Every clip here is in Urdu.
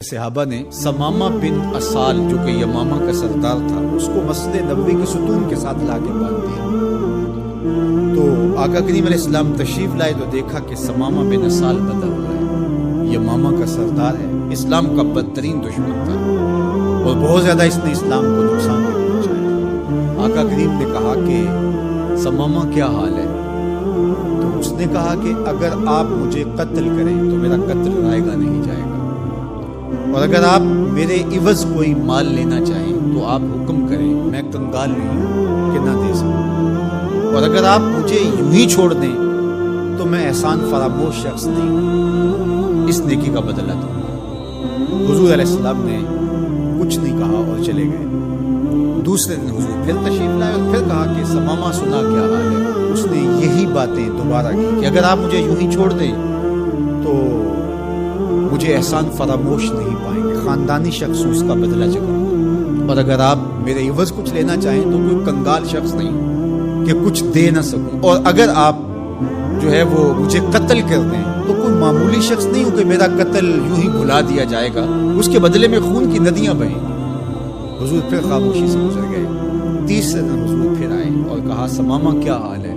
صحابہ نے سمامہ بن اسال جو کہ یمامہ کا سردار تھا اس کو مسجد نبوی کے ستون کے ساتھ لا کے باندھ دیا۔ تو آقا کریم علیہ السلام تشریف لائے تو دیکھا کہ سمامہ بن اسال بدا ہوا ہے، یمامہ کا سردار ہے، اسلام کا بدترین دشمن تھا اور بہت زیادہ اس نے اسلام کو نقصان بھی پہنچایا۔ آقا کریم نے کہا کہ سمامہ کیا حال ہے؟ تو اس نے کہا کہ اگر آپ مجھے قتل کریں تو میرا قتل رائے گا نہیں جائے گا، اور اگر آپ میرے عوض کوئی مال لینا چاہیں تو آپ حکم کریں، میں کنگال نہیں ہوں کہ نہ دے سکوں، اور اگر آپ مجھے یوں ہی چھوڑ دیں تو میں احسان فراموش شخص نہیں ہوں، اس نیکی کا بدلہ دوں گا۔ حضور علیہ السلام نے کچھ نہیں کہا اور چلے گئے۔ دوسرے دن حضور پھر تشریف لائے اور پھر کہا کہ سمامہ سنا کیا حال ہے؟ اس نے یہی باتیں دوبارہ کی کہ اگر آپ مجھے یوں ہی چھوڑ دیں تو مجھے احسان فراموش نہیں پائیں گے، خاندانی شخص اس کا بدلہ چکاؤں، اور اگر آپ میرے عوض کچھ لینا چاہیں تو کوئی کنگال شخص نہیں کہ کچھ دے نہ سکوں، اور اگر آپ جو ہے وہ مجھے قتل کر دیں تو کوئی معمولی شخص نہیں ہوں کہ میرا قتل یوں ہی بھلا دیا جائے گا، اس کے بدلے میں خون کی ندیاں بہیں گی۔ حضور پھر خاموشی سے گزر گئے۔ تیسرے دن حضور پھر آئے اور کہا سمامہ کیا حال ہے؟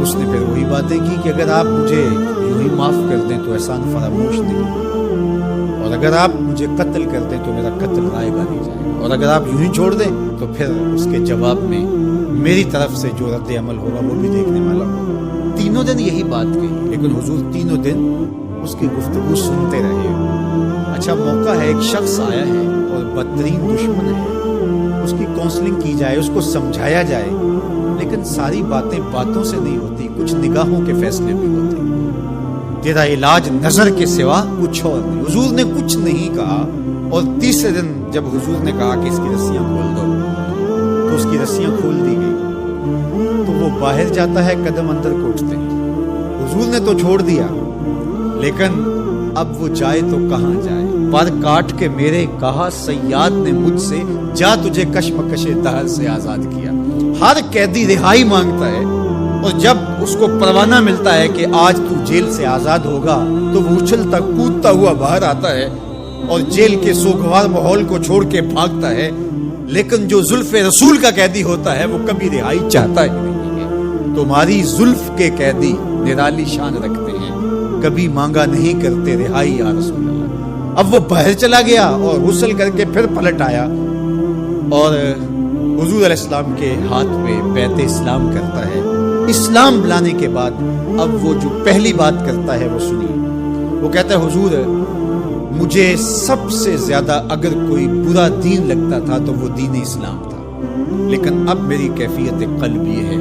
اس نے پھر وہی باتیں کی کہ اگر آپ مجھے یوں ہی معاف کر دیں تو احسان فراموش نہیں، اور اگر آپ مجھے قتل کر دیں تو میرا قتل رائے گا نہیں جائے گا، اور اگر آپ یوں ہی چھوڑ دیں تو پھر اس کے جواب میں میری طرف سے جو رد عمل ہوگا وہ بھی دیکھنے والا ہوگا۔ تینوں دن یہی بات کہی، لیکن حضور تینوں دن اس کی گفتگو سنتے رہے۔ اچھا موقع ہے، ایک شخص آیا ہے اور بدترین دشمن ہے، اس کی کونسلنگ کی جائے، اس کو سمجھایا جائے، لیکن ساری باتیں باتوں سے نہیں ہوتی، کچھ نگاہوں کے فیصلے بھی ہوتے ہیں۔ تیرا علاج نظر کے سوا کچھ اور نہیں۔ حضور نے کچھ نہیں کہا، اور تیسرے دن جب حضور نے کہا کہ اس کی رسیاں کھول دو تو اس کی رسیاں کھول دی گئی، تو وہ باہر جاتا ہے، قدم اندر کو اٹھتے ہیں۔ حضور نے تو چھوڑ دیا، لیکن اب وہ جائے تو کہاں جائے؟ پر کاٹ کے میرے کہا صیاد نے مجھ سے، جا تجھے کشمکش دہر سے آزاد کیا۔ ہر قیدی رہائی مانگتا ہے، اور جب اس کو پروانہ ملتا ہے کہ آج تو جیل سے آزاد ہوگا تو وہ اچھلتا کودتا ہوا باہر آتا ہے اور جیل کے سوگوار ماحول کو چھوڑ کے بھاگتا ہے۔ لیکن جو زلف رسول کا قیدی ہوتا ہے وہ کبھی رہائی چاہتا ہی نہیں ہے۔ تمہاری زلف کے قیدی نرالی شان رکھتے ہیں، کبھی مانگا نہیں کرتے رہائی یا رسول اللہ۔ اب وہ باہر چلا گیا اور غسل کر کے پھر پلٹ آیا اور حضور علیہ السلام کے ہاتھ میں بیعت اسلام کرتا ہے۔ اسلام لانے کے بعد اب وہ جو پہلی بات کرتا ہے وہ سنیے۔ وہ کہتا ہے حضور مجھے سب سے زیادہ اگر کوئی برا دین لگتا تھا تو وہ دین اسلام تھا، لیکن اب میری کیفیت قلب یہ ہے،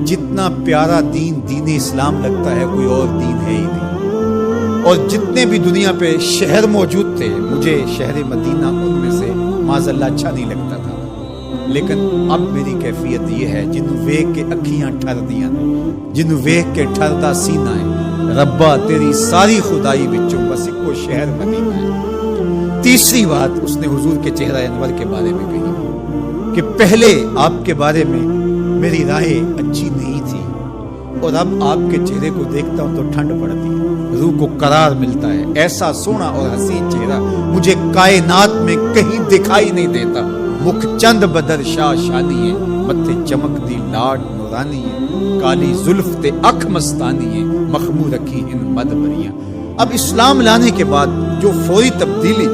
جتنا پیارا دین دین اسلام لگتا ہے کوئی اور دین ہے ہی نہیں۔ اور جتنے بھی دنیا پہ شہر موجود تھے، مجھے شہر مدینہ ان میں سے معاذ اللہ اچھا نہیں لگتا تھا، لیکن اب میری کیفیت یہ ہے جنوں ویکھ کے اکھیاں ٹھر دیاں، جنوں ویکھ کے ٹھردا سینہ ہے، ربا تیری ساری خدائی وچوں بس ایکو شہر مدینہ ہے۔ تیسری بات اس نے حضور کے چہرہ انور کے بارے میں کہی کہ پہلے آپ کے بارے میں میری رائے اچھی نہیں تھی، اور اب آپ کے چہرے کو دیکھتا ہوں تو ٹھنڈ پڑتی ہے، روح کو قرار ملتا ہے۔ ایسا سونا اور حسین چہرہ مجھے کائنات میں کہیں دکھائی نہیں دیتا۔ مکھ چند بدر شاہ شانی ہے، متھے چمک دی لاڈ نورانی ہے، کالی زلف تے اکھ مستانی ہے، مخمور رکھی ان مد بریاں۔ اب اسلام لانے کے بعد جو فوری تبدیلی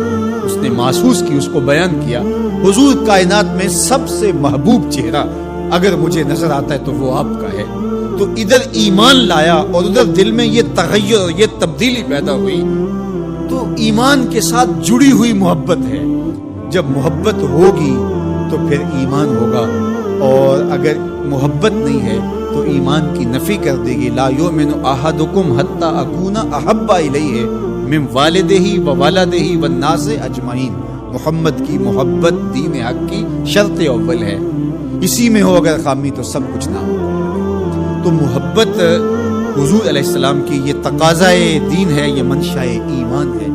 اس نے محسوس کی اس کو بیان کیا۔ حضور کائنات میں سب سے محبوب چہرہ اگر مجھے نظر آتا ہے تو وہ آپ کا ہے۔ تو ادھر ایمان لایا اور ادھر دل میں یہ تغیر اور یہ تبدیلی پیدا ہوئی۔ تو ایمان کے ساتھ جڑی ہوئی محبت ہے، جب محبت ہوگی تو پھر ایمان ہوگا، اور اگر محبت نہیں ہے تو ایمان کی نفی کر دے گی۔ لا یؤمن احدکم حتی اکون احب الیہ من والدہ و والدہ والناس اجمعین۔ محمد کی محبت دین حق کی شرط اول ہے، اسی میں ہو اگر خامی تو سب کچھ نہ ہو۔ تو محبت حضور علیہ السلام کی یہ تقاضائے دین ہے، یہ منشاء ایمان ہے۔